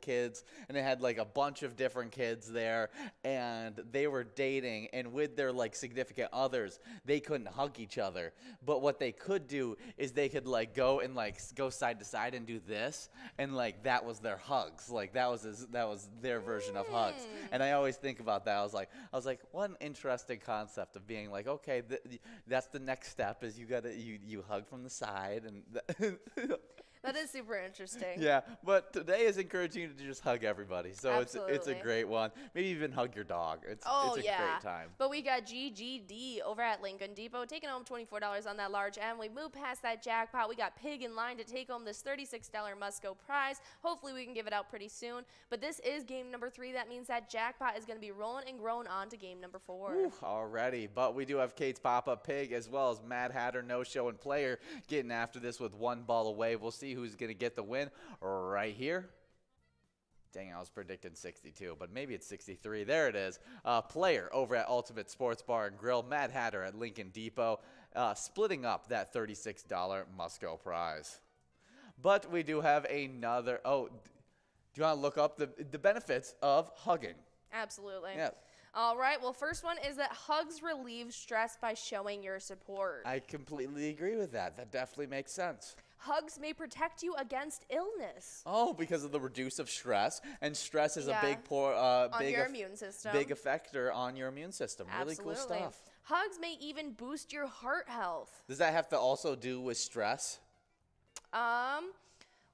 kids, and it had like a bunch of different kids there, and they were dating, and with their like significant others, they couldn't hug each other. But what they could do is they could like go and like go side to side and do this, and like that was their hugs. Like that was their version of hugs. And I always think about that. I was like, what an interesting concept of being like, okay, that's the next step is you hug from the side and That is super interesting. yeah, but today is encouraging you to just hug everybody. So it's a Absolutely. great one. Maybe even hug your dog. It's a great time. But we got GGD over at Lincoln Depot taking home $24 on that large M. We moved past that jackpot. We got Pig in line to take home this $36 must-go prize. Hopefully we can give it out pretty soon. But this is game number 3. That means that jackpot is going to be rolling and growing on to game number 4. Whew, already. But we do have Kate's Pop-Up Pig as well as Mad Hatter No Show and Player getting after this with one ball away. We'll see who's going to get the win right here. Dang, I was predicting 62, but maybe it's 63. There it is. Player over at Ultimate Sports Bar and Grill, Mad Hatter at Lincoln Depot, splitting up that $36 must-go prize. But we do have another. Oh, do you want to look up the benefits of hugging? Absolutely. Yeah. All right. Well, first one is that hugs relieve stress by showing your support. I completely agree with that. That definitely makes sense. Hugs may protect you against illness. Oh, because of the reduce of stress, and stress is a big your immune system. big effector on your immune system. Really cool stuff. Hugs may even boost your heart health. Does that have to also do with stress?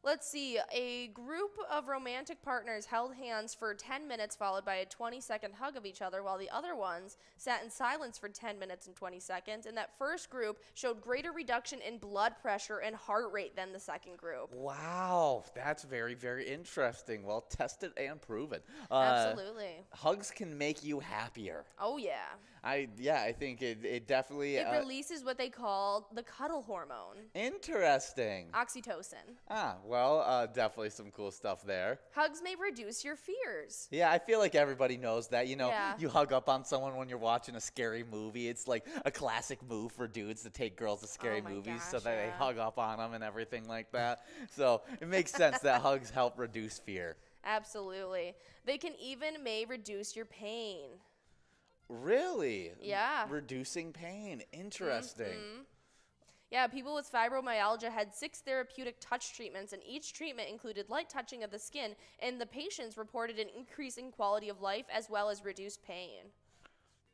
Let's see. A group of romantic partners held hands for 10 minutes, followed by a 20-second hug of each other, while the other ones sat in silence for 10 minutes and 20 seconds. And that first group showed greater reduction in blood pressure and heart rate than the second group. Wow, that's very, very interesting. Well, tested and proven. Absolutely. Hugs can make you happier. Oh, yeah. I think it definitely. It releases what they call the cuddle hormone. Interesting. Oxytocin. Well, definitely some cool stuff there. Hugs may reduce your fears. Yeah, I feel like everybody knows that. You know, Yeah. you hug up on someone when you're watching a scary movie. It's like a classic move for dudes to take girls to scary Oh my movies so gosh, that they yeah. hug up on them and everything like that. So it makes sense that hugs help reduce fear. Absolutely. They can even may reduce your pain. Really? Yeah. Reducing pain. Interesting. Yeah, people with fibromyalgia had 6 therapeutic touch treatments, and each treatment included light touching of the skin, and the patients reported an increase in quality of life as well as reduced pain.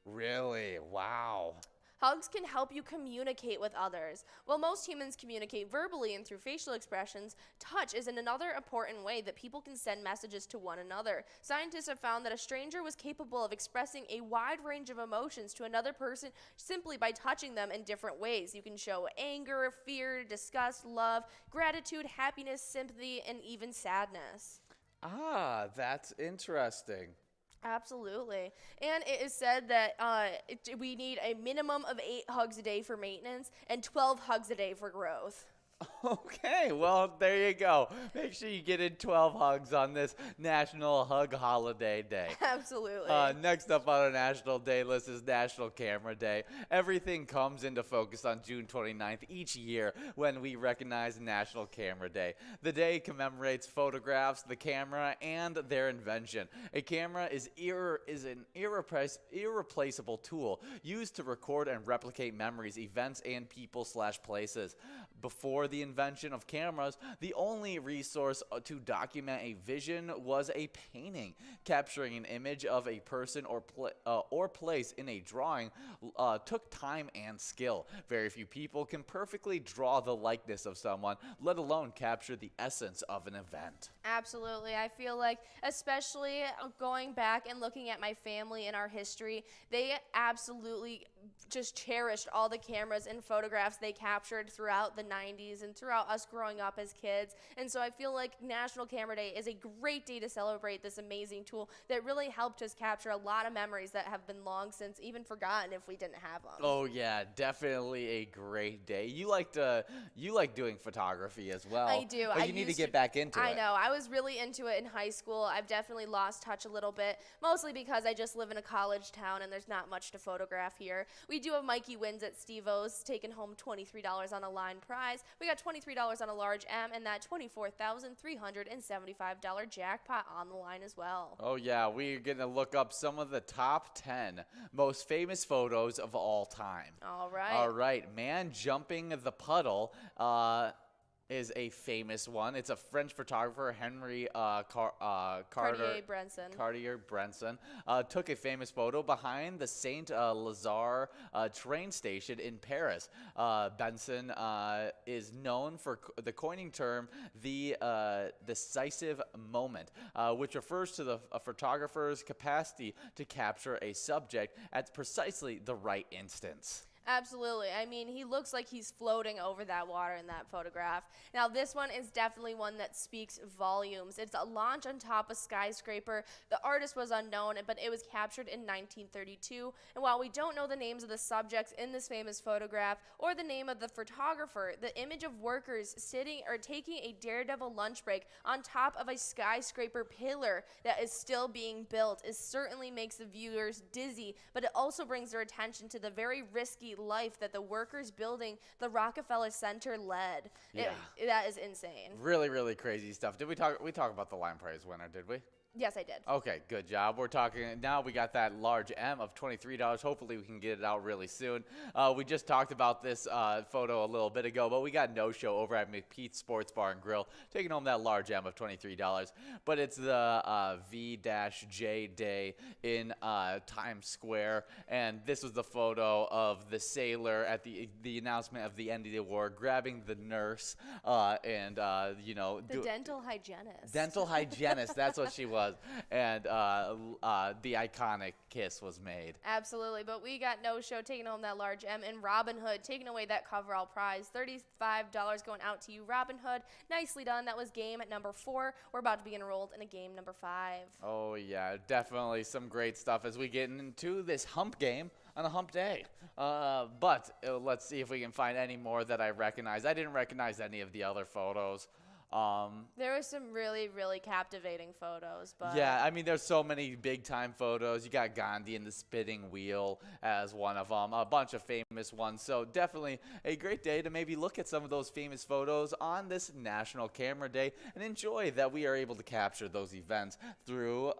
Really? Wow. Hugs can help you communicate with others. While most humans communicate verbally and through facial expressions, touch is another important way that people can send messages to one another. Scientists have found that a stranger was capable of expressing a wide range of emotions to another person simply by touching them in different ways. You can show anger, fear, disgust, love, gratitude, happiness, sympathy, and even sadness. Ah, that's interesting. Absolutely. And it is said that we need a minimum of 8 hugs a day for maintenance and 12 hugs a day for growth. Okay, well, there you go. Make sure you get in 12 hugs on this National Hug Holiday Day. Absolutely. Next up on our National Day list is National Camera Day. Everything comes into focus on June 29th each year when we recognize National Camera Day. The day commemorates photographs, the camera, and their invention. A camera is an irreplaceable tool used to record and replicate memories, events, and people/places. Before the invention of cameras, the only resource to document a vision was a painting. Capturing an image of a person or place in a drawing took time and skill. Very few people can perfectly draw the likeness of someone, let alone capture the essence of an event. Absolutely. I feel like, especially going back and looking at my family and our history, they absolutely just cherished all the cameras and photographs they captured throughout the 90s and throughout us growing up as kids. And so I feel like National Camera Day is a great day to celebrate this amazing tool that really helped us capture a lot of memories that have been long since even forgotten if we didn't have them. Oh yeah, definitely a great day. You like doing photography as well. I do. But you need to get back into it. I know. I was really into it in high school. I've definitely lost touch a little bit, mostly because I just live in a college town and there's not much to photograph here. We do have Mikey wins at Steve-O's, taking home $23 on a line prize. We got $23 on a large M and that $24,375 jackpot on the line as well. Oh, yeah, we're going to look up some of the top 10 most famous photos of all time. All right. All right, man jumping the puddle is a famous one. It's a French photographer, Henry Cartier-Bresson, took a famous photo behind the Saint Lazare train station in Paris. Benson is known for the coining term the decisive moment, which refers to the photographer's capacity to capture a subject at precisely the right instance. Absolutely. I mean, he looks like he's floating over that water in that photograph. Now, this one is definitely one that speaks volumes. It's a launch on top of a skyscraper. The artist was unknown, but it was captured in 1932. And while we don't know the names of the subjects in this famous photograph or the name of the photographer, the image of workers sitting or taking a daredevil lunch break on top of a skyscraper pillar that is still being built certainly makes the viewers dizzy, but it also brings their attention to the very risky life that the workers building the Rockefeller Center led. Yeah. That is insane. Really, really crazy stuff. Did we talk about the line prize winner, did we? Yes, I did. Okay, good job. We're talking now. We got that large M of $23. Hopefully, we can get it out really soon. We just talked about this photo a little bit ago, but we got no show over at McPete's Sports Bar and Grill, taking home that large M of $23. But it's the V-J Day in Times Square, and this was the photo of the sailor at the announcement of the end of the war, grabbing the nurse and the dental hygienist. Dental hygienist. That's what she was. And the iconic kiss was made. Absolutely, but we got no show taking home that large M, and Robin Hood taking away that coverall prize. $35 going out to you, Robin Hood. Nicely done. That was game at number 4. We're about to be enrolled in a game number 5. Oh, yeah, definitely some great stuff as we get into this hump game on a hump day. But let's see if we can find any more that I recognize. I didn't recognize any of the other photos. There were some really, really captivating photos, but yeah, I mean, there's so many big-time photos. You got Gandhi and the spinning wheel as one of them, a bunch of famous ones. So definitely a great day to maybe look at some of those famous photos on this National Camera Day and enjoy that we are able to capture those events through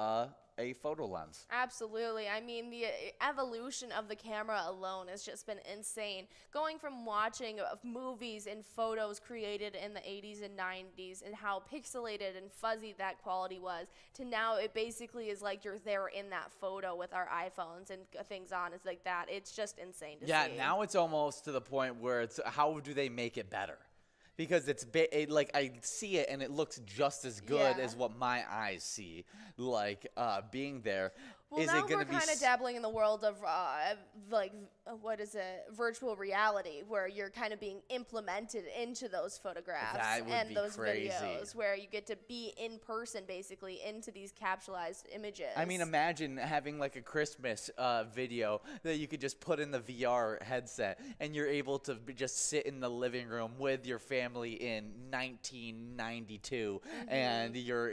a photo lens. Absolutely. I mean, the evolution of the camera alone has just been insane. Going from watching movies and photos created in the 80s and 90s and how pixelated and fuzzy that quality was, to now it basically is like you're there in that photo with our iPhones and things on. It's like that. It's just insane to see. Yeah, now it's almost to the point where it's how do they make it better? Because like I see it and it looks just as good as what my eyes see, like being there. Well, now we're kind of dabbling in the world of what is it, virtual reality, where you're kind of being implemented into those photographs and those videos, where you get to be in person, basically, into these capsulized images. I mean, imagine having like a Christmas video that you could just put in the VR headset, and you're able to just sit in the living room with your family in 1992, and you're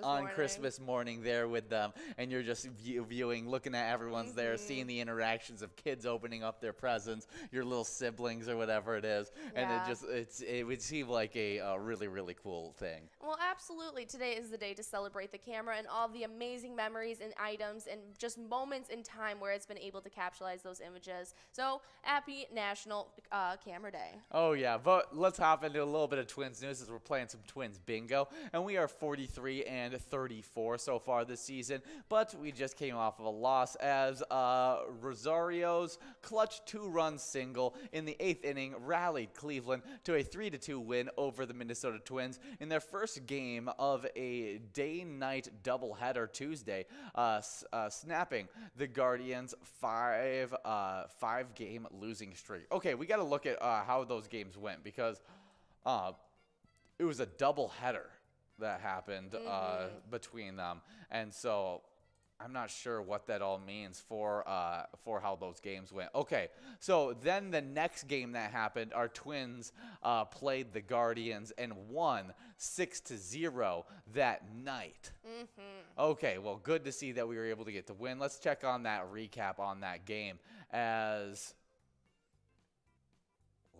on Christmas morning there with them, and you're just viewing, looking at everyone's there, seeing the interactions of kids opening up their presents, your little siblings or whatever it is, and it would seem like a really, really cool thing. Well, absolutely. Today is the day to celebrate the camera and all the amazing memories and items and just moments in time where it's been able to capsulize those images. So, happy National Camera Day. Oh, yeah. But let's hop into a little bit of Twins news as we're playing some Twins bingo. And we are 43-34 so far this season. But we just came off of a loss as Rosario's clutch 2-run single in the 8th inning rallied Cleveland to a 3-2 win over the Minnesota Twins in their first game of a day-night doubleheader Tuesday, snapping the Guardians' five-game losing streak. Okay, we got to look at how those games went because it was a doubleheader that happened between them, and so I'm not sure what that all means for how those games went. Okay, so then the next game that happened, our Twins played the Guardians and won 6-0 that night. Okay, well, good to see that we were able to get the win. Let's check on that recap on that game as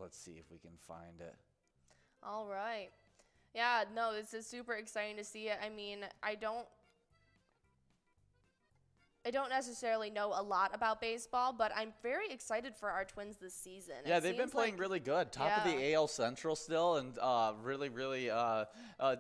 let's see if we can find it. All right. Yeah, no, this is super exciting to see it. I mean, I don't necessarily know a lot about baseball, but I'm very excited for our Twins this season. Yeah, they've been playing really good. Top of the AL Central still, and really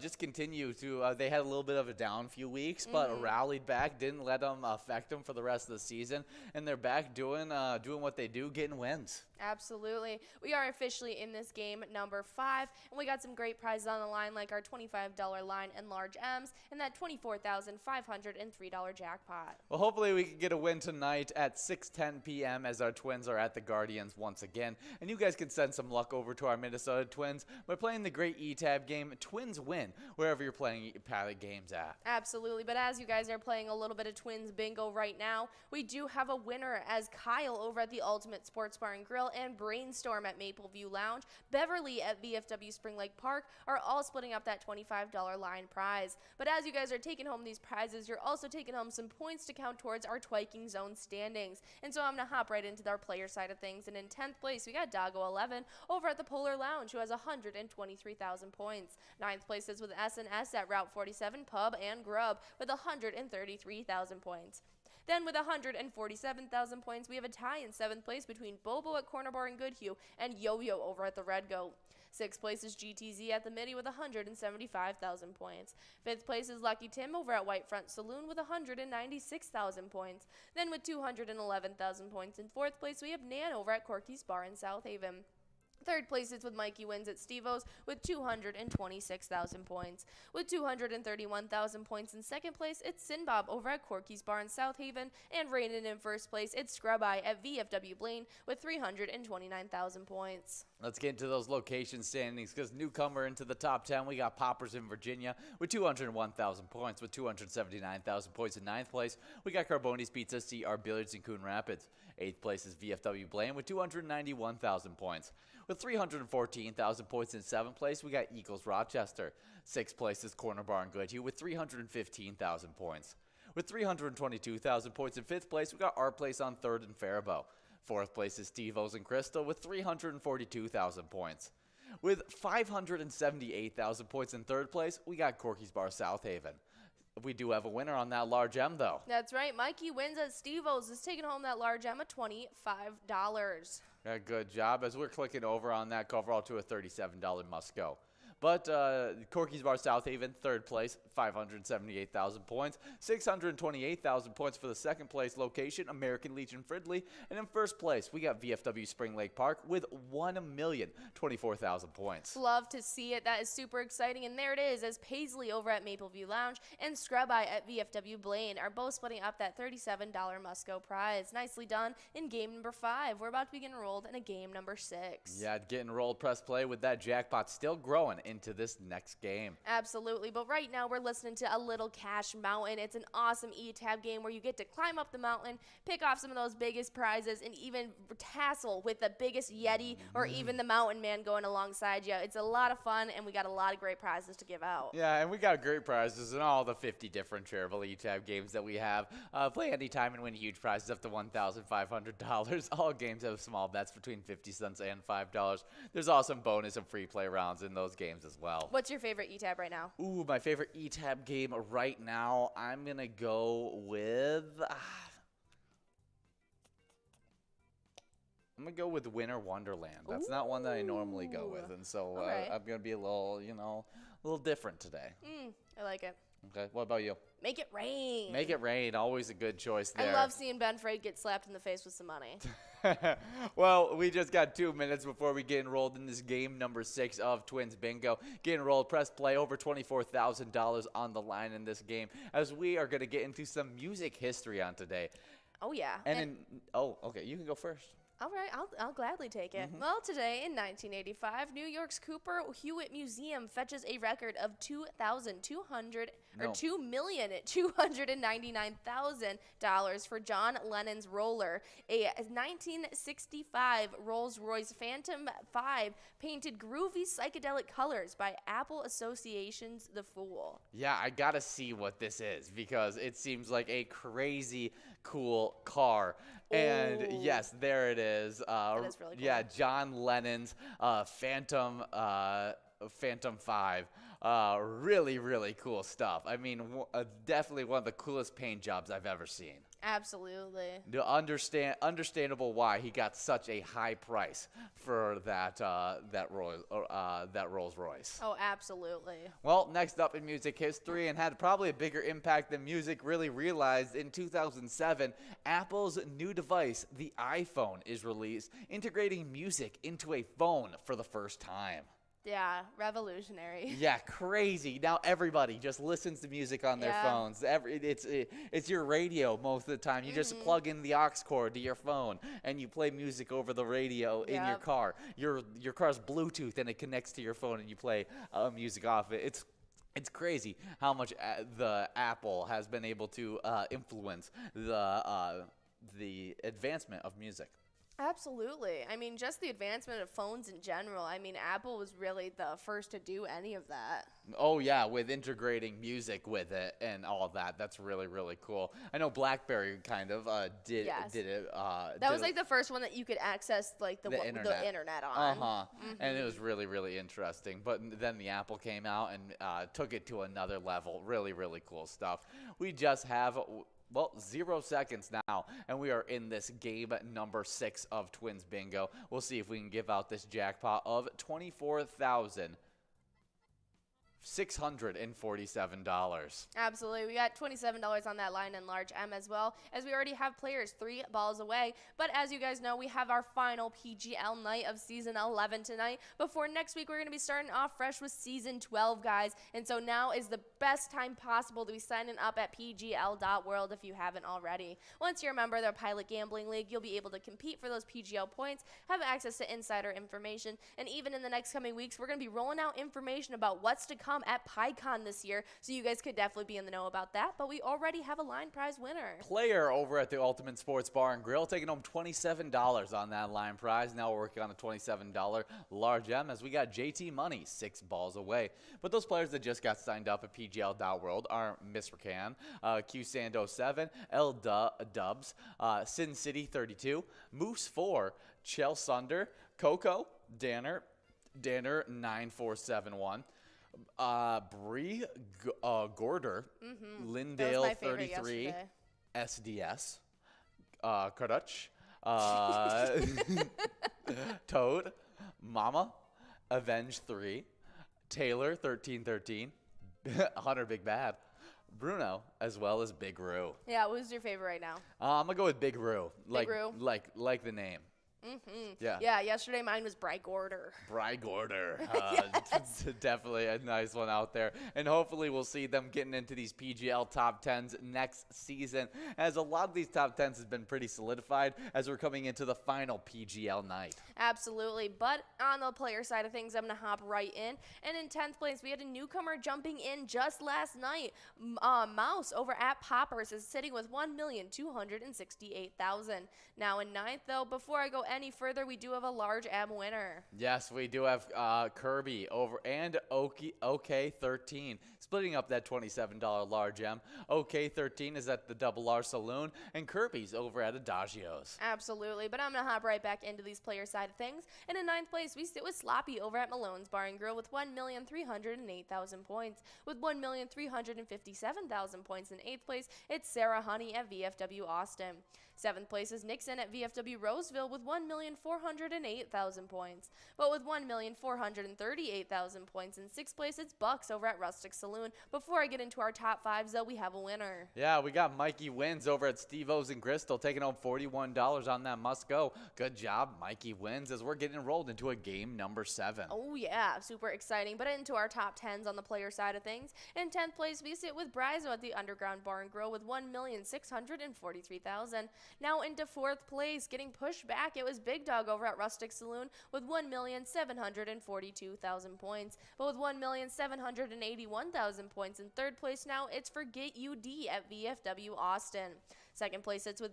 just continue to. They had a little bit of a down few weeks, but rallied back, didn't let them affect them for the rest of the season, and they're back doing what they do, getting wins. Absolutely. We are officially in this game number 5, and we got some great prizes on the line, like our $25 line and large M's, and that $24,503 jackpot. Well, hopefully we can get a win tonight at 6:10 p.m. as our Twins are at the Guardians once again. And you guys can send some luck over to our Minnesota Twins by playing the great E-Tab game, Twins Win, wherever you're playing Pilot games at. Absolutely. But as you guys are playing a little bit of Twins bingo right now, we do have a winner as Kyle over at the Ultimate Sports Bar and Grill and Brainstorm at Mapleview Lounge, Beverly at VFW Spring Lake Park are all splitting up that $25 line prize. But as you guys are taking home these prizes, you're also taking home some points to count towards our Twiking Zone standings. And so I'm going to hop right into our player side of things. And in 10th place, we got Doggo11 over at the Polar Lounge, who has 123,000 points. 9th place is with S&S at Route 47 Pub and Grub with 133,000 points. Then with 147,000 points, we have a tie in 7th place between Bobo at Corner Bar and Goodhue and Yo-Yo over at the Red Goat. 6th place is GTZ at the Midi with 175,000 points. 5th place is Lucky Tim over at Whitefront Saloon with 196,000 points. Then with 211,000 points in 4th place, we have Nan over at Corky's Bar in South Haven. 3rd place is with Mikey Wins at Steve-O's with 226,000 points. With 231,000 points in 2nd place, it's Sinbob over at Corky's Bar in South Haven. And reigning in 1st place, it's Scrub-Eye at VFW Blaine with 329,000 points. Let's get into those location standings because newcomer into the top 10, we got Poppers in Virginia with 201,000 points. With 279,000 points in 9th place, we got Carboni's Pizza, CR Billiards in Coon Rapids. 8th place is VFW Blaine with 291,000 points. With 314,000 points in 7th place, we got Eagles Rochester. 6th place is Corner Bar and Goodhue with 315,000 points. With 322,000 points in 5th place, we got Our Place on 3rd and Faribault. 4th place is Steve-O's and Crystal with 342,000 points. With 578,000 points in 3rd place, we got Corky's Bar South Haven. We do have a winner on that large M, though. That's right. Mikey Wins at Steve-O's is taking home that large M at $25. Yeah, good job. As we're clicking over on that coverall to a $37 must go. But Corky's Bar South Haven, 3rd place, 578,000 points. 628,000 points for the 2nd place location, American Legion Fridley. And in 1st place, we got VFW Spring Lake Park with 1,024,000 points. Love to see it. That is super exciting. And there it is, as Paisley over at Mapleview Lounge and Scrub-Eye at VFW Blaine are both splitting up that $37 must-go prize. Nicely done in game number 5. We're about to begin enrolled in a game number 6. Yeah, getting rolled, press play with that jackpot still growing into this next game. Absolutely, but right now we're listening to A Little Cash Mountain. It's an awesome E-Tab game where you get to climb up the mountain, pick off some of those biggest prizes, and even tassel with the biggest Yeti or even the Mountain Man going alongside you. It's a lot of fun, and we got a lot of great prizes to give out. Yeah, and we got great prizes in all the 50 different Charitable E-Tab games that we have. Play anytime and win huge prizes up to $1,500. All games have small bets between 50 cents and $5. There's also bonus and free play rounds in those games as well. What's your favorite E-Tab right now? Ooh, my favorite E-Tab game right now, I'm going to go with... I'm going to go with Winter Wonderland. That's not one that I normally go with, and so I'm going to be a little, a little different today. I like it. Okay, what about you? Make it rain. Make it rain. Always a good choice there. I love seeing Ben Frey get slapped in the face with some money. Well, we just got 2 minutes before we get enrolled in this game number 6 of Twins Bingo. Get enrolled, press play, over $24,000 on the line in this game, as we are going to get into some music history on today. Oh, yeah. Okay, you can go first. All right, I'll gladly take it. Well, today in 1985, New York's Cooper Hewitt Museum fetches a record of $2,299,000 for John Lennon's Roller, a 1965 Rolls-Royce Phantom 5 painted groovy psychedelic colors by Apple Association's The Fool. Yeah, I gotta see what this is because it seems like a crazy cool car. And Ooh. yes, there it is. That is really cool. Yeah, John Lennon's Phantom 5. Really, really cool stuff. I mean, definitely one of the coolest paint jobs I've ever seen. Absolutely. Understandable why he got such a high price for that Rolls Royce. Oh, absolutely. Well, next up in music history, and had probably a bigger impact than music really realized, in 2007, Apple's new device, the iPhone, is released, integrating music into a phone for the first time. Yeah, revolutionary. Yeah, crazy. Now everybody just listens to music on their phones. It's your radio most of the time. You just plug in the aux cord to your phone and you play music over the radio in your car. Your car's Bluetooth and it connects to your phone and you play music off it. It's crazy how much the Apple has been able to influence the advancement of music. Absolutely. I mean, just the advancement of phones in general. I mean, Apple was really the first to do any of that. Oh, yeah, with integrating music with it and all of that. That's really, really cool. I know BlackBerry kind of did it. That was like the first one that you could access like the internet on. And it was really, really interesting. But then the Apple came out and took it to another level. Really, really cool stuff. We just have... Well, 0 seconds now, and we are in this game number 6 of Twins Bingo. We'll see if we can give out this jackpot of $24,647. Absolutely. We got $27 on that line in large M as well, as we already have players 3 balls away. But as you guys know, we have our final PGL night of Season 11 tonight. Before next week, we're going to be starting off fresh with Season 12, guys. And so now is the best time possible to be signing up at pgl.world if you haven't already. Once you're a member of the Pilot Gambling League, you'll be able to compete for those PGL points, have access to insider information, and even in the next coming weeks, we're going to be rolling out information about what's to come at PyCon this year, so you guys could definitely be in the know about that. But we already have a line prize winner. Player over at the Ultimate Sports Bar and Grill taking home $27 on that line prize. Now we're working on a $27 large M as we got JT Money 6 balls away. But those players that just got signed up at PGL.world are Miss Rakan, Q Sando 7, L Dubs, Sin City 32, Moose 4, Chell Sunder, Coco, Danner 9471. Bree Gorder, Lindale 33, SDS, Karuch, Toad, Mama, Avenge 3, Taylor 1313, Hunter Big Bad, Bruno, as well as Big Roo. Yeah, who's your favorite right now? I'm gonna go with Big Roo. Big Roo? Like the name. Yeah, yesterday mine was Bry Gorder. Bry Gorder. Definitely a nice one out there. And hopefully we'll see them getting into these PGL top 10s next season, as a lot of these top 10s has been pretty solidified as we're coming into the final PGL night. Absolutely. But on the player side of things, I'm going to hop right in. And in 10th place, we had a newcomer jumping in just last night. Mouse over at Poppers is sitting with $1,268,000. Now in 9th, though, before I go any further, we do have a large M winner. Yes, we do have Kirby over and OK13 splitting up that $27 large M. OK13 is at the Double R Saloon, and Kirby's over at Adagios. Absolutely, but I'm going to hop right back into these player side of things. And in 9th place, we sit with Sloppy over at Malone's Bar and Grill with 1,308,000 points. With 1,357,000 points in 8th place, it's Sarah Honey at VFW Austin. 7th place is Nixon at VFW Roseville with 1,408,000 points. But with 1,438,000 points in 6th place, it's Bucks over at Rustic Saloon. Before I get into our top 5s, though, we have a winner. Yeah, we got Mikey Wins over at Steve-O's in Crystal, taking home $41 on that must go. Good job, Mikey Wins, as we're getting enrolled into a game number 7. Oh, yeah, super exciting. But into our top 10s on the player side of things. In 10th place, we sit with Brizo at the Underground Bar and Grill with 1,643,000. Now into 4th place, getting pushed back, it was is Big Dog over at Rustic Saloon with 1,742,000 points. But with 1,781,000 points in third place now, it's Forget UD at VFW Austin. Second place sits with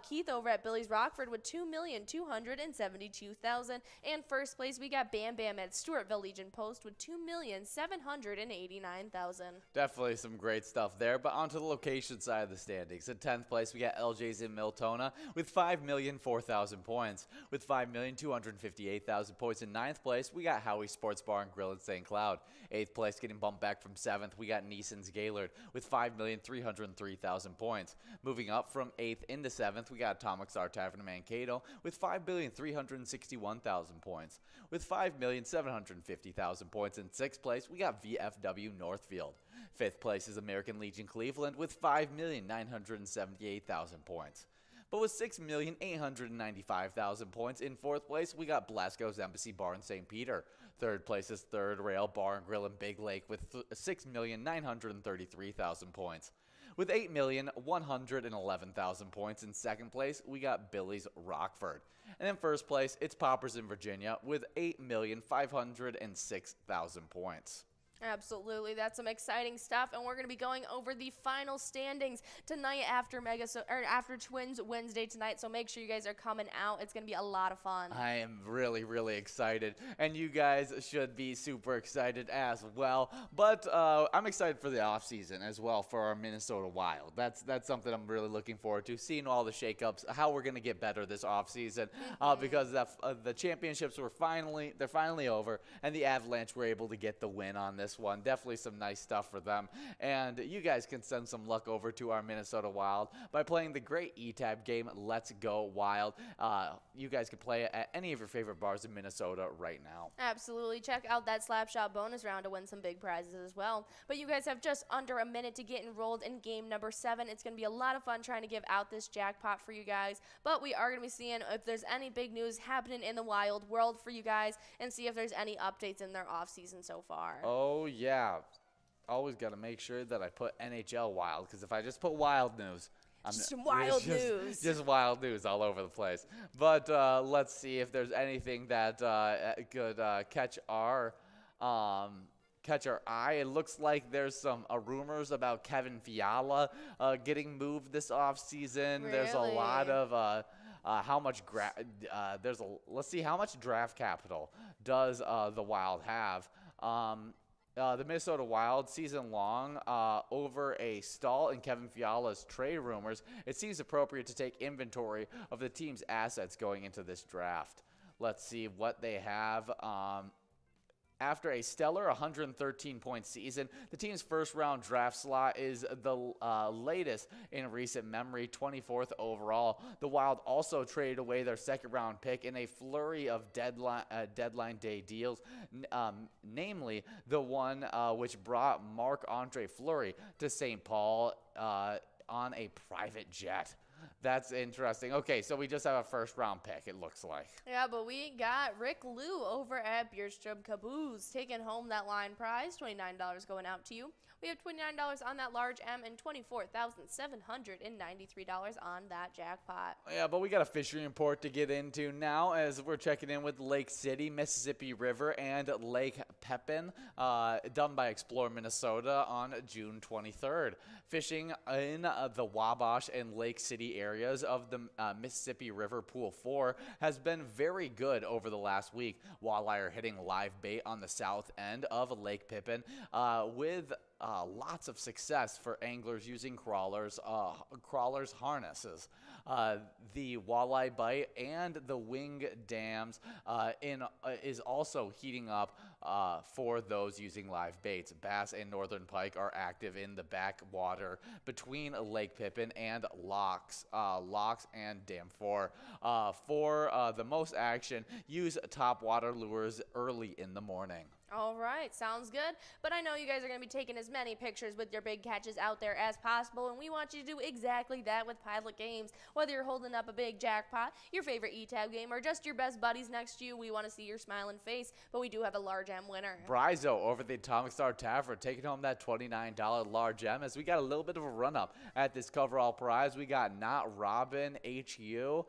Keith over at Billy's Rockford with 2,272,000. And first place, we got Bam Bam at Stewartville Legion Post with 2,789,000. Definitely some great stuff there, but onto the location side of the standings. In 10th place, we got LJ's in Miltona with 5,004,000 points. With 5,258,000 points in 9th place, we got Howie Sports Bar and Grill in St. Cloud. 8th place, getting bumped back from 7th, we got Neeson's Gaylord with 5,303,000 points. Moving up from 8th into 7th, we got Atomic Star Tavern in Mankato with 5,361,000 points. With 5,750,000 points in 6th place, we got VFW Northfield. 5th place is American Legion Cleveland with 5,978,000 points. But with 6,895,000 points in 4th place, we got Blasco's Embassy Bar in St. Peter. 3rd place is Third Rail Bar and Grill in Big Lake with 6,933,000 points. With 8,111,000 points in 2nd place, we got Billy's Rockford. And in 1st place, it's Poppers in Virginia with 8,506,000 points. Absolutely, that's some exciting stuff, and we're going to be going over the final standings tonight after after Twins Wednesday tonight. So make sure you guys are coming out. It's going to be a lot of fun. I am really, really excited, and you guys should be super excited as well. But I'm excited for the off season as well for our Minnesota Wild. That's something I'm really looking forward to, seeing all the shakeups, how we're going to get better this off season, because the championships they're finally over, and the Avalanche were able to get the win on this one. Definitely some nice stuff for them. And you guys can send some luck over to our Minnesota Wild by playing the great eTab game, Let's Go Wild. You guys can play it at any of your favorite bars in Minnesota right now. Absolutely. Check out that Slapshot bonus round to win some big prizes as well. But you guys have just under a minute to get enrolled in game number 7. It's going to be a lot of fun trying to give out this jackpot for you guys. But we are going to be seeing if there's any big news happening in the Wild world for you guys and see if there's any updates in their off season so far. Oh, yeah. Always got to make sure that I put NHL Wild, because if I just put Wild news, Just wild news. Just wild news all over the place. But let's see if there's anything that could catch our eye. It looks like there's some rumors about Kevin Fiala getting moved this offseason. Really? There's a lot of let's see how much draft capital does the Wild have. The Minnesota Wild season long over a stall in Kevin Fiala's trade rumors. It seems appropriate to take inventory of the team's assets going into this draft. Let's see what they have. After a stellar 113-point season, the team's first-round draft slot is the latest in recent memory, 24th overall. The Wild also traded away their second-round pick in a flurry of deadline day deals, namely the one which brought Marc-Andre Fleury to St. Paul on a private jet. That's interesting. Okay, so we just have a first-round pick, it looks like. Yeah, but we got Rick Lou over at Bierstrom Caboose taking home that line prize, $29 going out to you. We have $29 on that large M and $24,793 on that jackpot. Yeah, but we got a fishing report to get into now as we're checking in with Lake City, Mississippi River, and Lake Pepin, done by Explore Minnesota on June 23rd. Fishing in the Wabash and Lake City areas of the Mississippi River Pool 4 has been very good over the last week. Walleye are hitting live bait on the south end of Lake Pepin with lots of success for anglers using crawlers harnesses. The walleye bite and the wing dams is also heating up for those using live baits. Bass and northern pike are active in the backwater between Lake Pepin and Locks and Dam 4. For the most action, use top water lures early in the morning. All right, sounds good. But I know you guys are going to be taking as many pictures with your big catches out there as possible, and we want you to do exactly that with Pilot Games. Whether you're holding up a big jackpot, your favorite E-Tab game, or just your best buddies next to you, we want to see your smiling face, but we do have a large M winner. Brizo over the Atomic Star Tavern taking home that $29 large M, as we got a little bit of a run-up at this coverall prize. We got Not Robin, HU,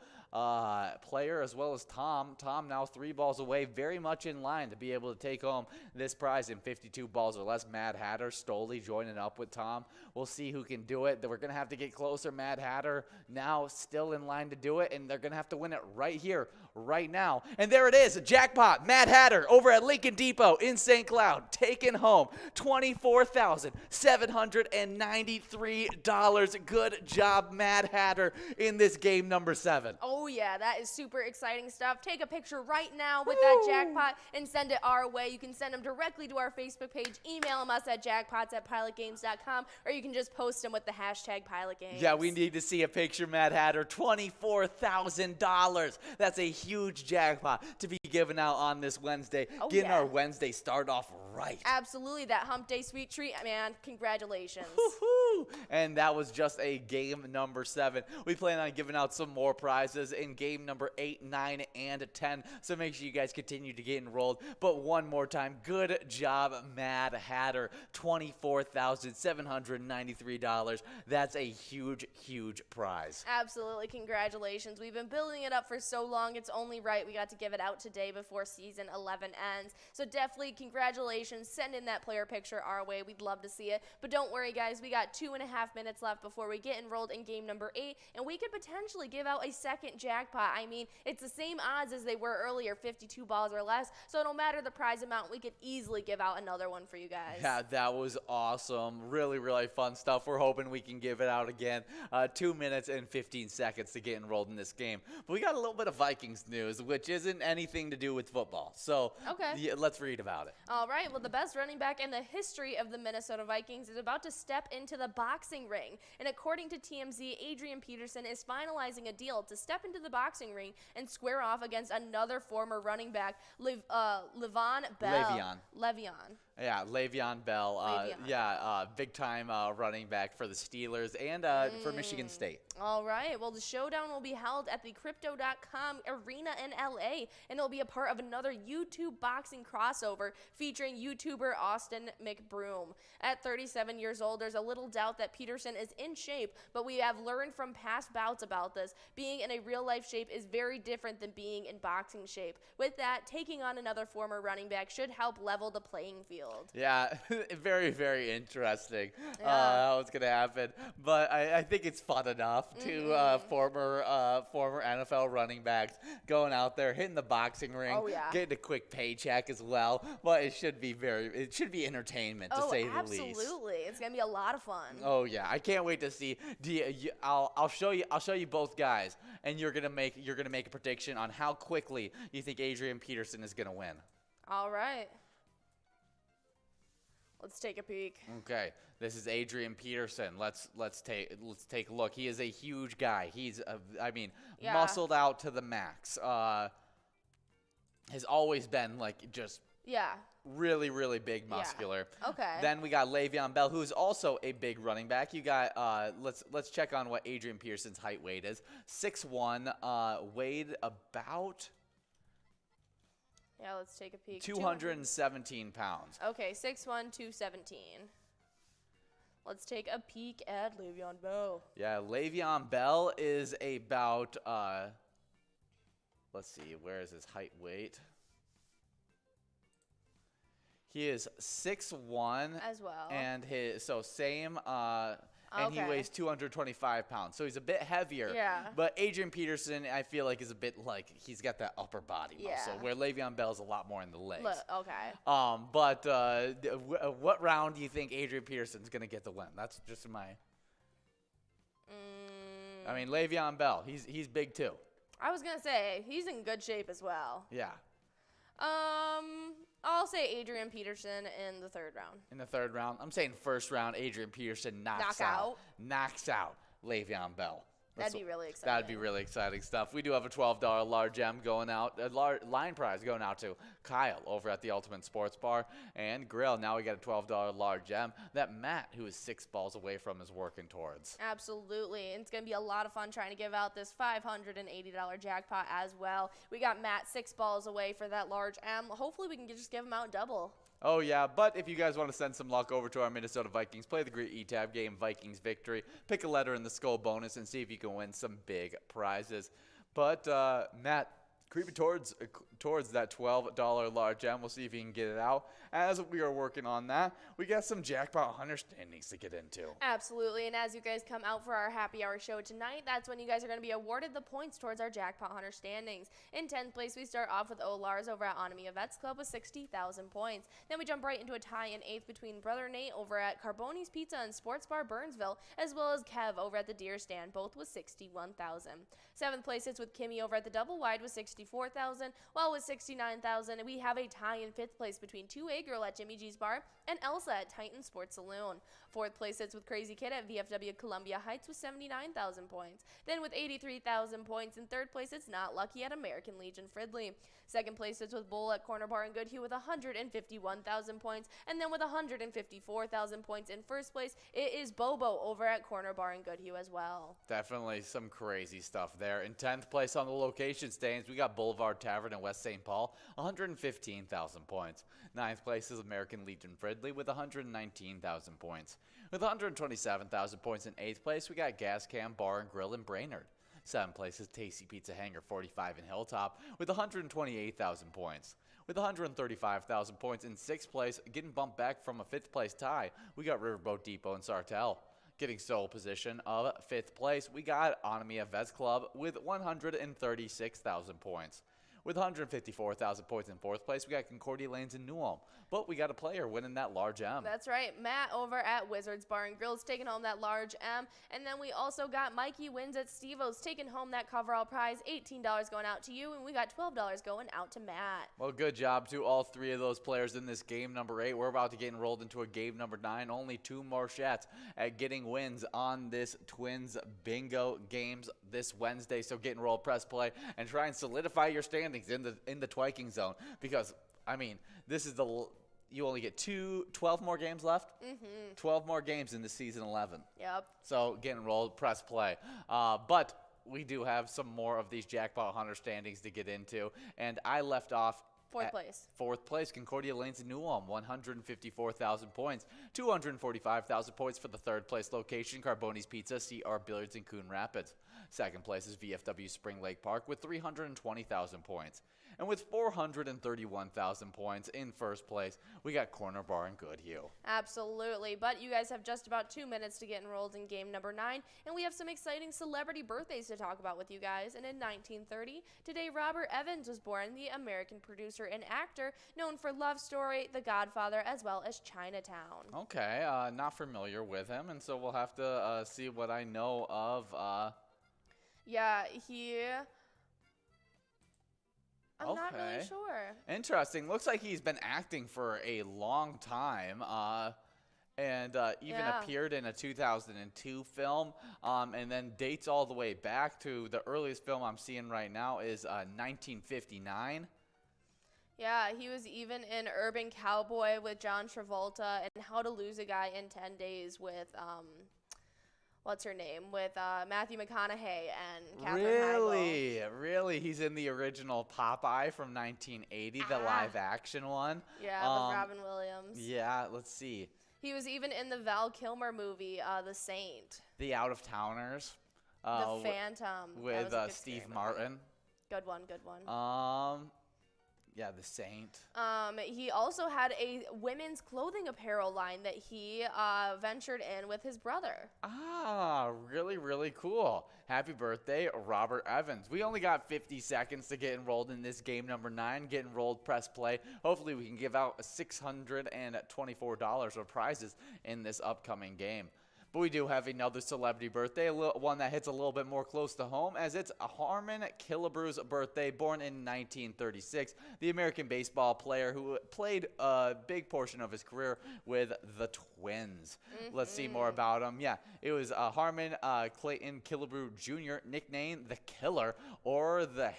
player, as well as Tom. Tom now 3 balls away, very much in line to be able to take home this prize in 52 balls or less. Mad Hatter, Stoley joining up with Tom. We'll see who can do it. We're going to have to get closer. Mad Hatter now still in line to do it, and they're going to have to win it right here, right now. And there it is, a jackpot. Mad Hatter over at Lincoln Depot in St. Cloud, taking home $24,793. Good job, Mad Hatter, in this game number 7. Oh yeah, that is super exciting stuff. Take a picture right now with that jackpot and send it our way. You can send them directly to our Facebook page, email them us at jackpots@pilotgames.com, or you can just post them with the hashtag PilotGames. Yeah, we need to see a picture, Mad Hatter. $24,000. That's a huge jackpot to be given out on this Wednesday. Getting our Wednesday start off right. Absolutely, that hump day sweet treat, man. Congratulations. Woo-hoo. And that was just a game number 7. We plan on giving out some more prizes in game number 8, 9, and 10. So make sure you guys continue to get enrolled. But one more time, good job, Mad Hatter. $24,793. That's a huge, huge prize. Absolutely, congratulations. We've been building it up for so long, it's only right we got to give it out today before season 11 ends. So definitely congratulations. Send in that player picture our way. We'd love to see it. But don't worry, guys. We got 2.5 minutes left before we get enrolled in game number 8, and we could potentially give out a second jackpot. I mean, it's the same odds as they were earlier, 52 balls or less. So no matter the prize amount, we could easily give out another one for you guys. Yeah, that was awesome. Really, really fun stuff. We're hoping we can give it out again. 2 minutes and 15 seconds to get enrolled in this game. But we got a little bit of Vikings news, which isn't anything to do with football. So yeah, let's read about it. All right. Well, the best running back in the history of the Minnesota Vikings is about to step into the boxing ring. And according to TMZ, Adrian Peterson is finalizing a deal to step into the boxing ring and square off against another former running back, Le'Veon Bell. Le'Veon. Yeah, Le'Veon Bell. Big-time running back for the Steelers and for Michigan State. All right. Well, the showdown will be held at the Crypto.com Arena in L.A., and it'll be a part of another YouTube boxing crossover featuring YouTuber Austin McBroom. At 37 years old, there's a little doubt that Peterson is in shape, but we have learned from past bouts about this. Being in a real-life shape is very different than being in boxing shape. With that, taking on another former running back should help level the playing field. Yeah, very, very interesting how it's going to happen. But I think it's fun enough to former NFL running backs going out there, hitting the boxing ring, getting a quick paycheck as well. But it should be entertainment, to say the least. Absolutely. It's going to be a lot of fun. Oh, yeah. I can't wait to see. I'll show you both guys, and you're going to make a prediction on how quickly you think Adrian Peterson is going to win. All right. Let's take a peek. Okay, this is Adrian Peterson. Let's take a look. He is a huge guy. He's muscled out to the max. Has always been really, really big, muscular. Yeah. Okay. Then we got Le'Veon Bell, who's also a big running back. You got let's check on what Adrian Peterson's height weight is. 6'1", weighed about. Yeah, let's take a peek. 217 pounds. Okay, 6'1", 217. Let's take a peek at Le'Veon Bell. Yeah, Le'Veon Bell is about, let's see, where is his height weight? He is 6'1". As well. And same, and he weighs 225 pounds. So he's a bit heavier. Yeah. But Adrian Peterson, I feel like, is a bit he's got that upper body muscle, where Le'Veon Bell is a lot more in the legs. Okay. But what round do you think Adrian Peterson's going to get the win? That's just my. I mean, Le'Veon Bell, he's big too. I was going to say, he's in good shape as well. Yeah. I'll say Adrian Peterson in the 3rd round. In the 3rd round? I'm saying 1st round, Adrian Peterson knocks out Le'Veon Bell. That'd be really exciting. That'd be really exciting stuff. We do have a $12 large M going out, line prize going out to Kyle over at the Ultimate Sports Bar and Grill. Now we got a $12 large M that Matt, who is 6 balls away from, is working towards. Absolutely. And it's going to be a lot of fun trying to give out this $580 jackpot as well. We got Matt 6 balls away for that large M. Hopefully we can just give him out double. Oh, yeah, but if you guys want to send some luck over to our Minnesota Vikings, play the great E-Tab game, Vikings Victory, pick a letter in the skull bonus, and see if you can win some big prizes. But, Matt, creeping towards that $12 large M. We'll see if you can get it out. As we are working on that, we got some jackpot hunter standings to get into. Absolutely, and as you guys come out for our happy hour show tonight, that's when you guys are going to be awarded the points towards our jackpot hunter standings. In 10th place, we start off with Olars over at Onamia Vets Club with 60,000 points. Then we jump right into a tie in 8th between Brother Nate over at Carboni's Pizza and Sports Bar Burnsville, as well as Kev over at the Deer Stand, both with 61,000. 7th place sits with Kimmy over at the Double Wide with 64,000, while with 69,000, we have a tie in 5th place between 2A Girl at Jimmy G's Bar and Elsa at Titan Sports Saloon. 4th place sits with Crazy Kid at VFW Columbia Heights with 79,000 points. Then with 83,000 points in 3rd place, it's Not Lucky at American Legion Fridley. 2nd place sits with Bull at Corner Bar in Goodhue with 151,000 points. And then with 154,000 points in 1st place, it is Bobo over at Corner Bar in Goodhue as well. Definitely some crazy stuff there. In 10th place on the location standings, we got Boulevard Tavern in West St. Paul, 115,000 points. 9th place is American Legion Fridley with 119,000 points. With 127,000 points in 8th place, we got Gas Cam Bar and Grill in Brainerd. 7th place is Tasty Pizza Hangar 45 in Hilltop with 128,000 points. With 135,000 points in 6th place, getting bumped back from a 5th place tie, we got Riverboat Depot and Sartell. Getting sole position of 5th place, we got Onamia Vets Club with 136,000 points. With 154,000 points in 4th place, we got Concordia Lanes in New Ulm. But we got a player winning that large M. That's right. Matt over at Wizards Bar and Grill's taking home that large M. And then we also got Mikey Wins at Steve-O's taking home that coverall prize. $18 going out to you, and we got $12 going out to Matt. Well, good job to all 3 of those players in this game number 8. We're about to get enrolled into a game number 9. Only 2 more shots at getting wins on this Twins Bingo games this Wednesday. So get enrolled, press play, and try and solidify your standings in the Twiking zone. Because, I mean, this is you only get 12 more games left. 12 more games in the season 11. Yep. So get enrolled, press play. But we do have some more of these jackpot hunter standings to get into. And I left off 4th place. 4th place, Concordia Lanes in New Ulm, 154,000 points. 245,000 points for the 3rd place location, Carboni's Pizza, CR Billiards in Coon Rapids. 2nd place is VFW Spring Lake Park with 320,000 points. And with 431,000 points in 1st place, we got Corner Bar in Goodhue. Absolutely. But you guys have just about 2 minutes to get enrolled in game number 9. And we have some exciting celebrity birthdays to talk about with you guys. And in 1930, today Robert Evans was born, the American producer and actor known for Love Story, The Godfather, as well as Chinatown. Okay, not familiar with him, and so we'll have to see what I know of. Yeah, I'm not Okay. really sure. Interesting. Looks like he's been acting for a long time. And even appeared in a 2002 film, and then dates all the way back to the earliest film I'm seeing right now is 1959. Yeah, he was even in Urban Cowboy with John Travolta and How to Lose a Guy in 10 Days with, what's her name? With Matthew McConaughey and Katherine Heigl. Really? He's in the original Popeye from 1980, the live action one? Yeah, with Robin Williams. Yeah, let's see. He was even in the Val Kilmer movie, The Saint. The Out of Towners. The Phantom. With Steve Martin. Good one. Yeah, The Saint. He also had a women's clothing apparel line that he ventured in with his brother. Really, really cool. Happy birthday, Robert Evans. We only got 50 seconds to get enrolled in this game number 9. Get enrolled, press play. Hopefully we can give out $624 of prizes in this upcoming game. But we do have another celebrity birthday, one that hits a little bit more close to home, as it's Harmon Killebrew's birthday, born in 1936. The American baseball player who played a big portion of his career with the Twins. Let's see more about him. Yeah, it was Harmon Clayton Killebrew Jr., nicknamed the Killer, or the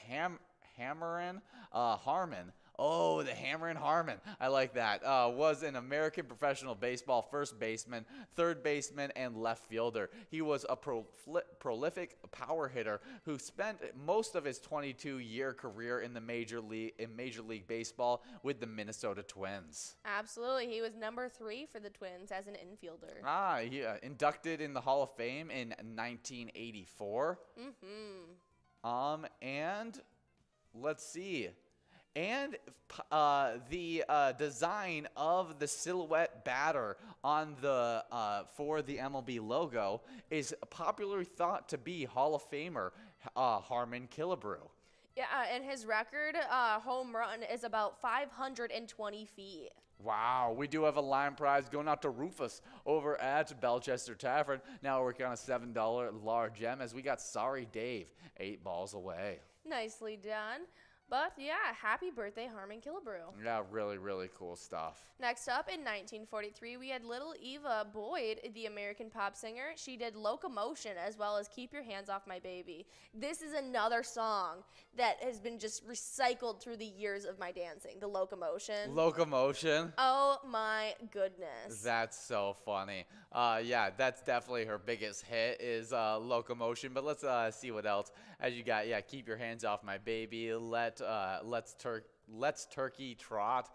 Hammerin Harmon. Oh, the Hammerin Harmon. I like that. Was an American professional baseball first baseman, third baseman, and left fielder. He was a prolific power hitter who spent most of his 22-year career in the Major League Baseball with the Minnesota Twins. Absolutely. He was number 3 for the Twins as an infielder. He inducted in the Hall of Fame in 1984. And let's see. And the design of the silhouette batter on the for the MLB logo is popularly thought to be Hall of Famer Harmon Killebrew. Yeah, and his record home run is about 520 feet. Wow, we do have a line prize going out to Rufus over at Belchester Tavern. Now we're working on a $7 large gem as we got Sorry Dave 8 balls away. Nicely done. But yeah, happy birthday, Harmon Killebrew. Yeah, really, really cool stuff. Next up, in 1943, we had Little Eva Boyd, the American pop singer. She did Locomotion as well as Keep Your Hands Off My Baby. This is another song that has been just recycled through the years of my dancing, the Locomotion. Locomotion? Oh my goodness. That's so funny. Yeah, that's definitely her biggest hit is Locomotion. But let's see what else. As you got, yeah, Keep Your Hands Off My Baby, Let's Turkey Trot.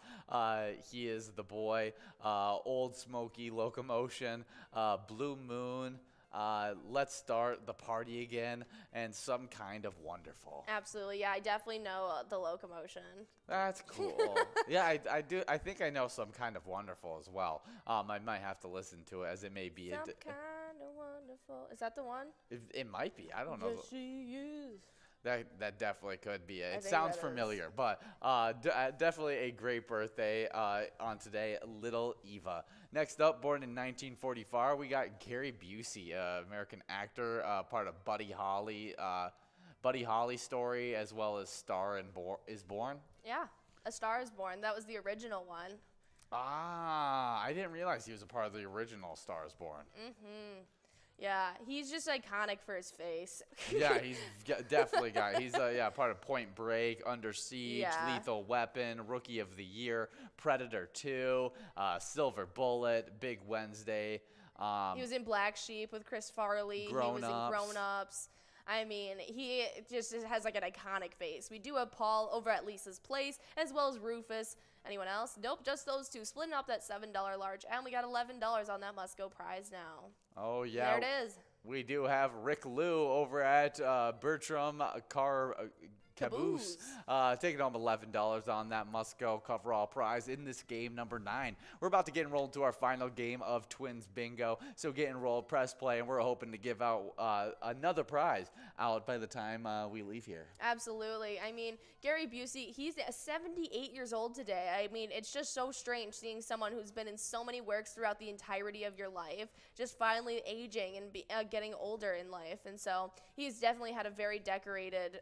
He is the boy. Old Smoky, Locomotion, Blue Moon. Let's Start the Party Again, and Some Kind of Wonderful. Absolutely, yeah, I definitely know the Locomotion. That's cool. Yeah, I do. I think I know Some Kind of Wonderful as well. I might have to listen to it, as it may be. Some kind of wonderful. Is that the one? It might be. I don't know. Yes, she is. That definitely could be it. It think sounds that familiar, but definitely a great birthday on today, Little Eva. Next up, born in 1945, we got Gary Busey, American actor, part of Buddy Holly story, as well as Star is Born. Yeah, A Star is Born. That was the original one. I didn't realize he was a part of the original Star is Born. Yeah, he's just iconic for his face. Yeah, he's definitely he's part of Point Break, Under Siege, Yeah. Lethal Weapon, Rookie of the Year, Predator 2, Silver Bullet, Big Wednesday. He was in Black Sheep with Chris Farley. He was in Grown Ups. I mean, he just has like an iconic face. We do have Paul over at Lisa's Place, as well as Rufus. Anyone else? Nope, just those two. Splitting up that $7 large, and we got $11 on that must-go prize now. Oh, yeah. There it is. We do have Rick Lou over at Bertram Caboose, taking home $11 on that must-go coverall prize in this game number 9. We're about to get enrolled to our final game of Twins Bingo, so get enrolled, press play, and we're hoping to give out another prize out by the time we leave here. Absolutely. I mean, Gary Busey, he's 78 years old today. I mean, it's just so strange seeing someone who's been in so many works throughout the entirety of your life, just finally aging and getting older in life. And so he's definitely had a very decorated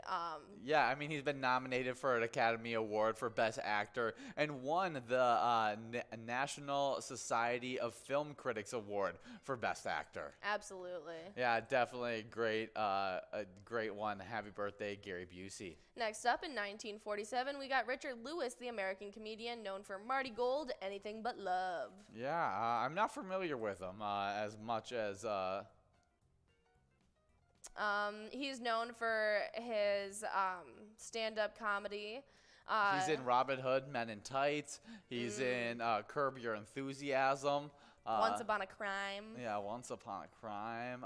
Yeah, I mean, he's been nominated for an Academy Award for Best Actor and won the National Society of Film Critics Award for Best Actor. Absolutely. Yeah, definitely a great one. Happy birthday, Gary Busey. Next up in 1947, we got Richard Lewis, the American comedian known for Marty Gold, Anything But Love. Yeah, I'm not familiar with him as much as... He's known for his stand-up comedy. He's in Robin Hood, Men in Tights. He's in Curb Your Enthusiasm. Once Upon a Crime. Yeah, Once Upon a Crime.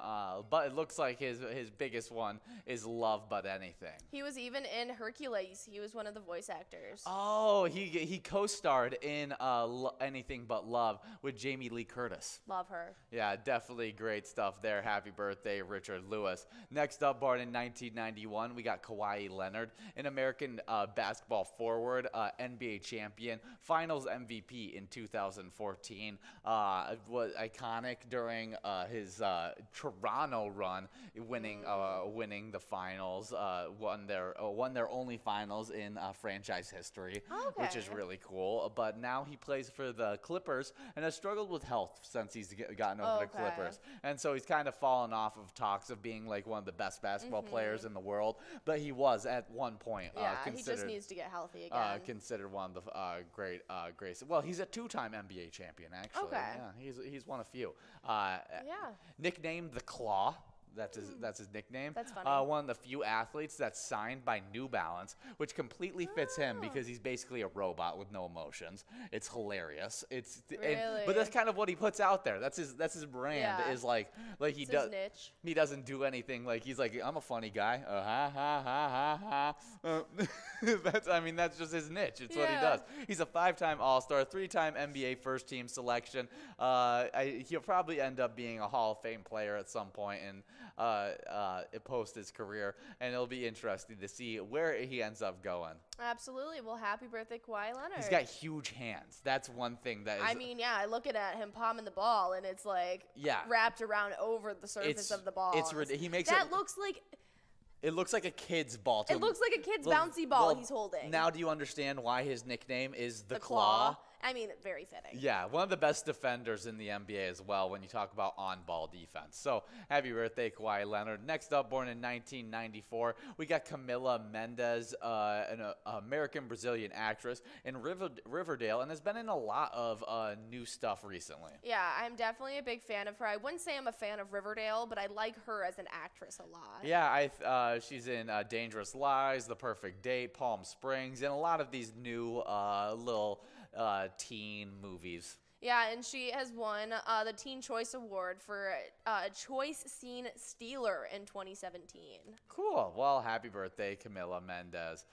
But it looks like his biggest one is Love But Anything. He was even in Hercules. He was one of the voice actors. Oh, he co-starred in Anything But Love with Jamie Lee Curtis. Love her. Yeah, definitely great stuff there. Happy birthday, Richard Lewis. Next up, born in 1991, we got Kawhi Leonard, an American basketball forward, NBA champion, Finals MVP in 2014. was iconic during his Toronto run, winning the finals, won their only finals in franchise history, which is really cool. But now he plays for the Clippers and has struggled with health since he's gotten over the Clippers, and so he's kind of fallen off of talks of being like one of the best basketball players in the world. But he was at one point. He just needs to get healthy again. Considered one of the greatest. Well, he's a two-time NBA champion, actually. Okay. Yeah, he's won a few. Nicknamed the Claw. That's his nickname. That's funny. One of the few athletes that's signed by New Balance, which completely fits him because he's basically a robot with no emotions. It's hilarious. But that's kind of what he puts out there. That's his brand. Yeah. Is like he It's does. his niche. He doesn't do anything. Like he's like, I'm a funny guy. Ha ha ha ha ha. That's just his niche. It's what he does. He's a 5-time All-Star, 3-time NBA first-team selection. He'll probably end up being a Hall of Fame player at some point and post his career, and it'll be interesting to see where he ends up going. Absolutely. Well, happy birthday, Kawhi Leonard. He's got huge hands. That's one thing that is. I looking at him palming the ball, and it's like wrapped around over the surface of the ball. He makes looks like. It looks like a kid's ball. It looks like a kid's bouncy ball he's holding. Now do you understand why his nickname is the Claw? Very fitting. Yeah, one of the best defenders in the NBA as well when you talk about on-ball defense. So, happy birthday, Kawhi Leonard. Next up, born in 1994, we got Camila Mendes, an American-Brazilian actress in Riverdale, and has been in a lot of new stuff recently. Yeah, I'm definitely a big fan of her. I wouldn't say I'm a fan of Riverdale, but I like her as an actress a lot. Yeah, she's in Dangerous Lies, The Perfect Date, Palm Springs, and a lot of these new little teen movies. Yeah, and she has won the Teen Choice Award for Choice Scene Stealer in 2017. Cool. Well, happy birthday, Camila Mendes.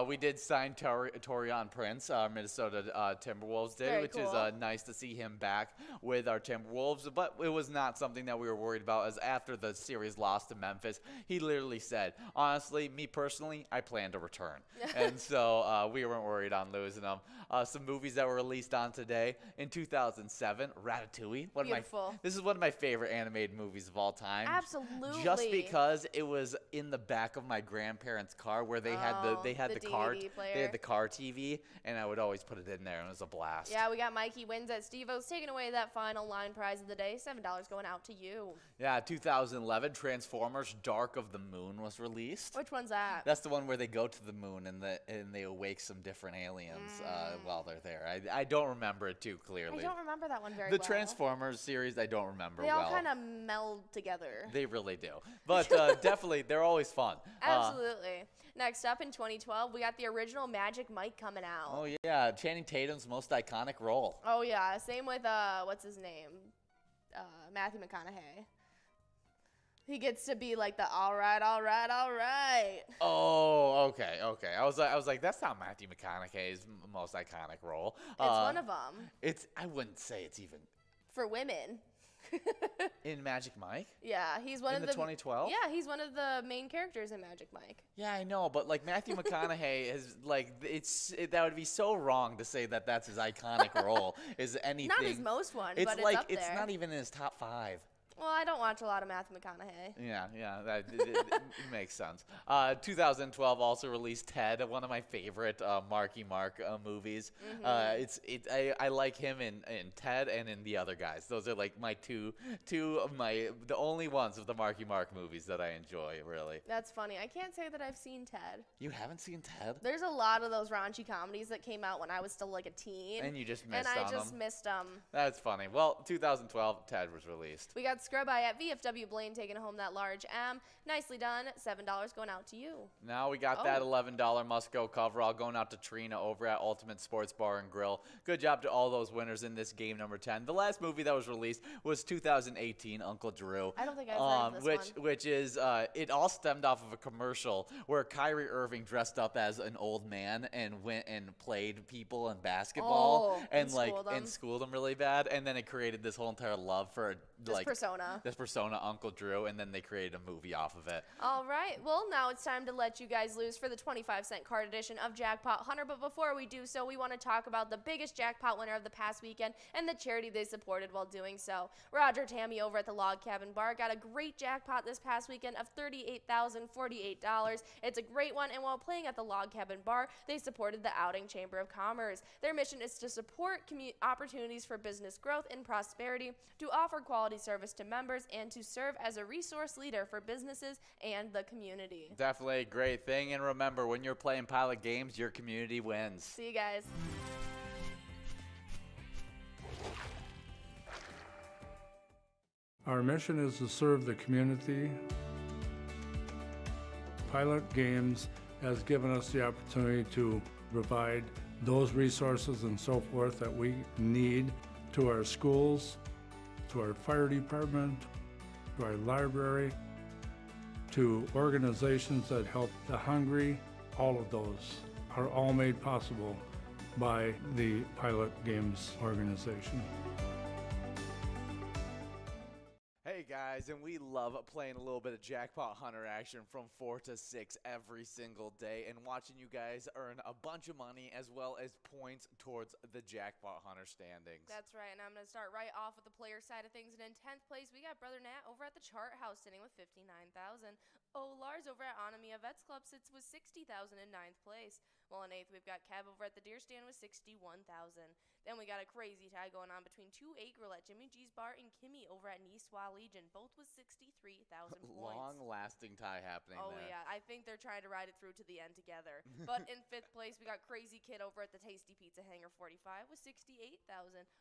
We did sign Taurean Prince, Minnesota Timberwolves did, which is nice to see him back with our Timberwolves. But it was not something that we were worried about, as after the series lost to Memphis, he literally said, honestly, me personally, I plan to return. And so we weren't worried on losing him. Some movies that were released on today. In 2007, Ratatouille. Beautiful. This is one of my favorite animated movies of all time. Absolutely. Just because it was in the back of my grandparents' car where they had the car player. They had the car TV, and I would always put it in there, and it was a blast. Yeah, we got Mikey wins at Steve-O's taking away that final line prize of the day. $7 going out to you. Yeah, 2011, Transformers: Dark of the Moon was released. Which one's that? That's the one where they go to the moon and they awake some different aliens while they're there. I don't remember it too clearly. I don't remember that one very well. The Transformers series, I don't remember well. They all kind of of meld together. They really do. But definitely, they're always fun. Absolutely. Next up in 2012, we got the original Magic Mike coming out. Oh, yeah. Channing Tatum's most iconic role. Oh, yeah. Same with, what's his name? Matthew McConaughey. He gets to be like the all right. Oh, okay. I was like, that's not Matthew McConaughey's most iconic role. It's one of them. I wouldn't say it's even for women. In Magic Mike? Yeah, he's one of the 2012. Yeah, he's one of the main characters in Magic Mike. Yeah, I know, but like Matthew McConaughey is like that would be so wrong to say that that's his iconic role. Is anything? Not his most one, it's but like, it's up there. It's not even in his top 5. Well, I don't watch a lot of Matthew McConaughey. Yeah, that it makes sense. 2012 also released Ted, one of my favorite Marky Mark movies. Mm-hmm. I like him in Ted and in The Other Guys. Those are like my two of the only ones of the Marky Mark movies that I enjoy, really. That's funny. I can't say that I've seen Ted. You haven't seen Ted? There's a lot of those raunchy comedies that came out when I was still like a teen. And you just missed them. And I just missed them. That's funny. Well, 2012, Ted was released. We got Scrub Eye at VFW Blaine taking home that large M. Nicely done. $7 going out to you. Now we got that $11 must-go coverall going out to Trina over at Ultimate Sports Bar and Grill. Good job to all those winners in this game number 10. The last movie that was released was 2018, Uncle Drew. I don't think I've heard of this one. Which is, it all stemmed off of a commercial where Kyrie Irving dressed up as an old man and went and played people in basketball and schooled them really bad. And then it created this whole entire love for This persona, Uncle Drew, and then they created a movie off of it. All right. Well, now it's time to let you guys loose for the 25-cent card edition of Jackpot Hunter. But before we do so, we want to talk about the biggest jackpot winner of the past weekend and the charity they supported while doing so. Roger Tammy over at the Log Cabin Bar got a great jackpot this past weekend of $38,048. It's a great one, and while playing at the Log Cabin Bar, they supported the Outing Chamber of Commerce. Their mission is to support opportunities for business growth and prosperity, to offer quality service to members, and to serve as a resource leader for businesses and the community. Definitely a great thing, and remember, when you're playing Pilot games, your community wins. See you guys. Our mission is to serve the community. Pilot Games has given us the opportunity to provide those resources and so forth that we need to our schools, to our fire department, to our library, to organizations that help the hungry. All of those are all made possible by the Pilot Games organization. Hey guys, and we love playing a little bit of Jackpot Hunter action from 4 to 6 every single day and watching you guys earn a bunch of money as well as points towards the Jackpot Hunter standings. That's right, and I'm going to start right off with the player side of things. And in 10th place, we got Brother Nat over at the Chart House sitting with 59,000. Lars over at Anamia Vets Club sits with 60,000 in 9th place. While in 8th, we've got Kev over at the Deer Stand with 61,000. Then we got a crazy tie going on between 2-8 Grill at Jimmy G's Bar and Kimmy over at Niçois Legion, both with 63,000 points. Long-lasting tie happening there. Oh, yeah. I think they're trying to ride it through to the end together. But in 5th place, we got Crazy Kid over at the Tasty Pizza Hangar 45 with 68,000.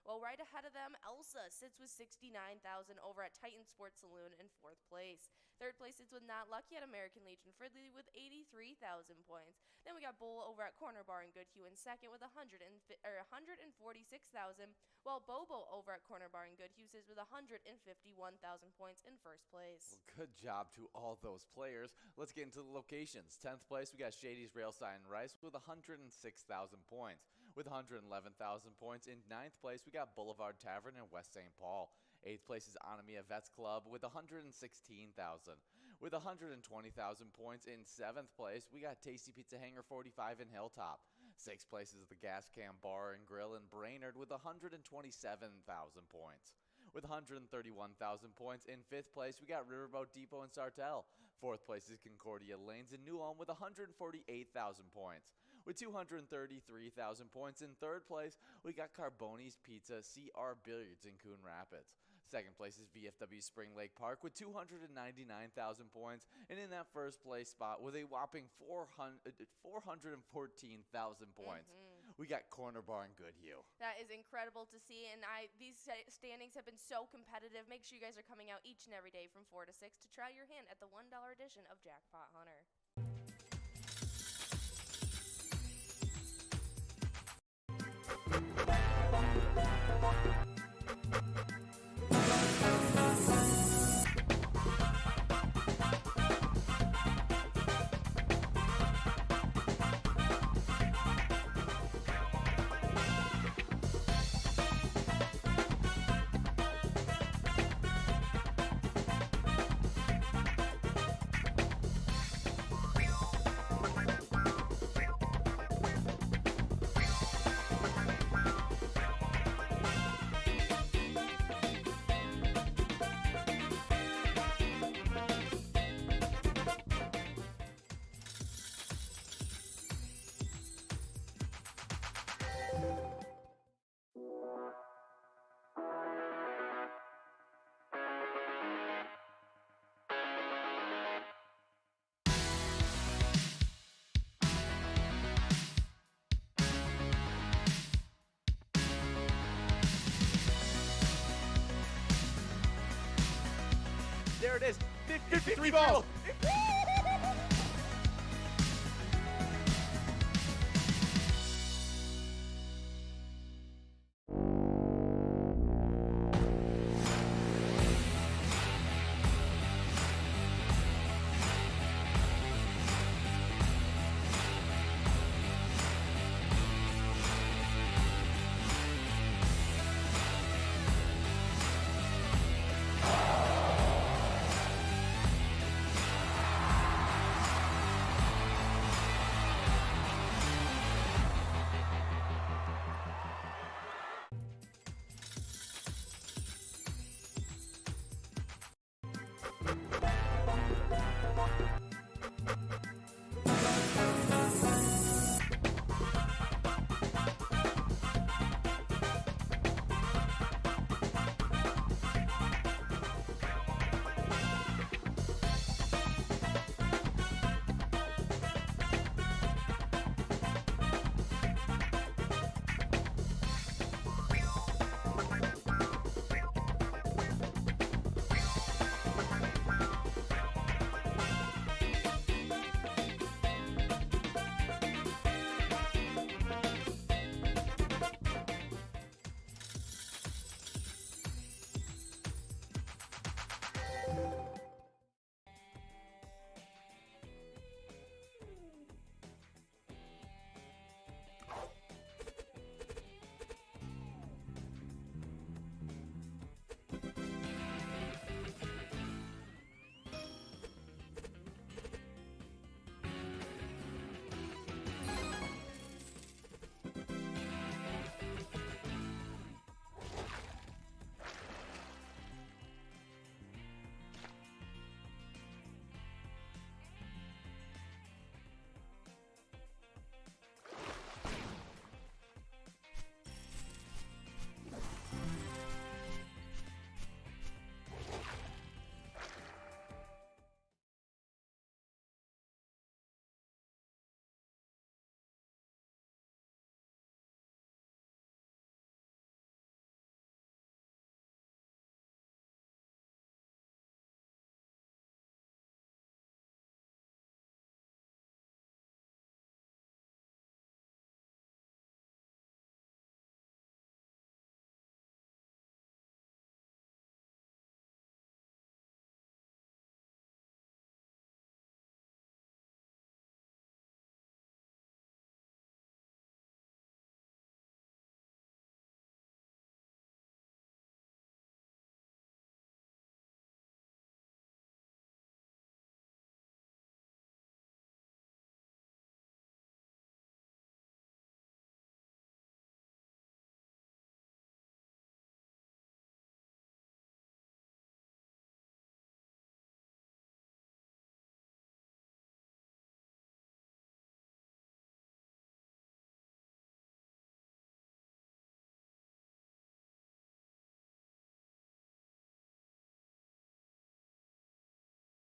While right ahead of them, Elsa sits with 69,000 over at Titan Sports Saloon in 4th place. 3rd place sits with Not Lucky at American Legion Fridley with 83,000 points. Then we got Bull over at Corner Bar in Goodhue in 2nd with 146,000, while Bobo over at Corner Bar in Goodhue sits with 151,000 points in 1st place. Well, good job to all those players. Let's get into the locations. 10th place, we got Shady's Rail Sign Rice with 106,000 points. With 111,000 points in 9th place, we got Boulevard Tavern in West St. Paul. 8th place is Anamia Vets Club with 116,000. With 120,000 points in 7th place, we got Tasty Pizza Hangar 45 in Hilltop. 6th place is the Gas Can Bar and Grill in Brainerd with 127,000 points. With 131,000 points in 5th place, we got Riverboat Depot in Sartell. 4th place is Concordia Lanes in New Ulm with 148,000 points. With 233,000 points in 3rd place, we got Carboni's Pizza CR Billiards in Coon Rapids. 2nd place is VFW Spring Lake Park with 299,000 points. And in that 1st place spot with a whopping 414,000 points, we got Corner Bar in Goodhue. That is incredible to see, and these standings have been so competitive. Make sure you guys are coming out each and every day from 4 to 6 to try your hand at the $1 edition of Jackpot Hunter. There it is. 53 balls.